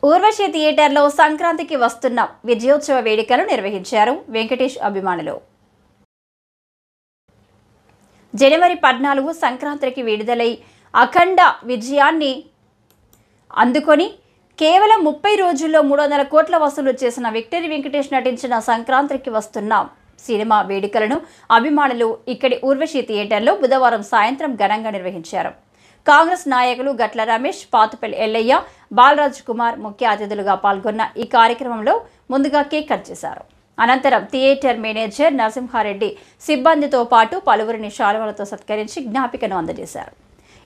ఊర్వశి థియేటర్లో సంక్రాంతికి వస్తున్న విజయోత్సవ వేడుకలు నిర్వహించారు వెంకటేష్ అభిమానులు. జనవరి 14 సంక్రాంతికి విడుదలై అఖండ విజయాన్ని అందుకొని కేవలం 30 రోజుల్లో 300 కోట్ల వసూలు చేసిన విక్టరీ వెంకటేష్ నటించిన సంక్రాంతికి వస్తున్న సినిమా వేడుకలను అభిమానులు ఇక్కడి ఊర్వశి థియేటర్లో బుధవారం సాయంత్రం ఘనంగా నిర్వహించారు. కాంగ్రెస్ నాయకులు గట్ల రమేష్, పాతుపల్లి ఎల్లయ్య, బాలరాజ్ కుమార్ ముఖ్య అతిథులుగా పాల్గొన్న ఈ కార్యక్రమంలో ముందుగా కేక్ కట్ చేశారు. అనంతరం థియేటర్ మేనేజర్ నరసింహారెడ్డి సిబ్బందితో పాటు పలువురిని శాలువాలతో సత్కరించి జ్ఞాపికను అందజేశారు.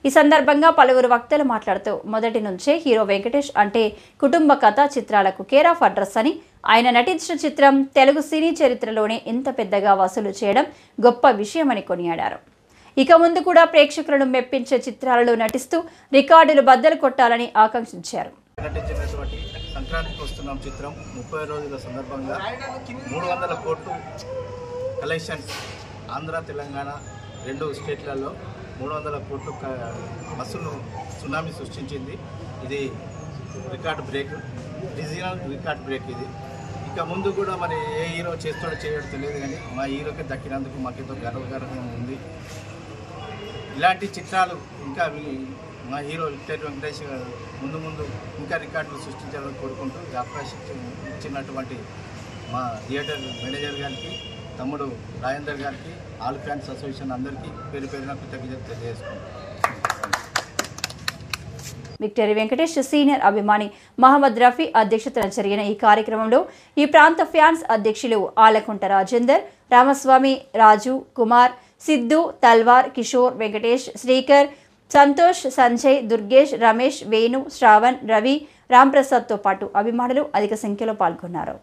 ఈ సందర్భంగా పలువురు వక్తలు మాట్లాడుతూ మొదటి నుంచే హీరో వెంకటేష్ అంటే కుటుంబ కథా చిత్రాలకు కేర్ ఆఫ్ అడ్రస్ అని, ఆయన నటించిన చిత్రం తెలుగు సినీ చరిత్రలోనే ఇంత పెద్దగా వసూలు చేయడం గొప్ప విషయమని కొనియాడారు. ఇక ముందు కూడా ప్రేక్షకులను మెప్పించే చిత్రాలలో నటిస్తూ రికార్డులు బద్దలు కొట్టాలని ఆకాంక్షించారు. సంక్రాంతికి వస్తున్న చిత్రం 30 రోజుల సందర్భంగా 300 కోట్లు కలెక్షన్స్ ఆంధ్ర తెలంగాణ 2 స్టేట్లలో 300 కోట్లు వసూలు సునామీ సృష్టించింది. ఇది record break, digital record break. ఇది ఇక ముందు కూడా మరి ఏ హీరో చేస్తాడో చేయడం తెలియదు, కానీ మా హీరోకి దక్కినందుకు మాకెంతో గర్వకారంగా ఉంది. ఇలాంటి చిత్రాలు ఇంకా మా హీరో విక్టరీ వెంకటేష్ ముందు ఇంకా రికార్డులు సృష్టించాలని కోరుకుంటూ ఈ అవకాశం ఇచ్చినటువంటి మా థియేటర్ మేనేజర్ గారికి, తమ్ముడు రాజేందర్ గారికి, ఆల్ ఫ్యాన్స్ అసోసియేషన్ అందరికీ పేరు పేరున కృతజ్ఞతలు తెలియజేసుకుంటాం. విక్టరీ వెంకటేష్ సీనియర్ అభిమాని మహమ్మద్ రఫీ అధ్యక్షతన జరిగిన ఈ కార్యక్రమంలో ఈ ప్రాంత ఫ్యాన్స్ అధ్యక్షులు ఆలకుంట రాజేందర్, రామస్వామి, రాజు, కుమార్, సిద్ధు, తల్వార్, కిషోర్, వెంకటేష్, శ్రీకర్, సంతోష్, సంజయ్, దుర్గేష్, రమేష్, వేణు, శ్రావణ్, రవి, రాంప్రసాద్తో పాటు అభిమానులు అధిక సంఖ్యలో పాల్గొన్నారు.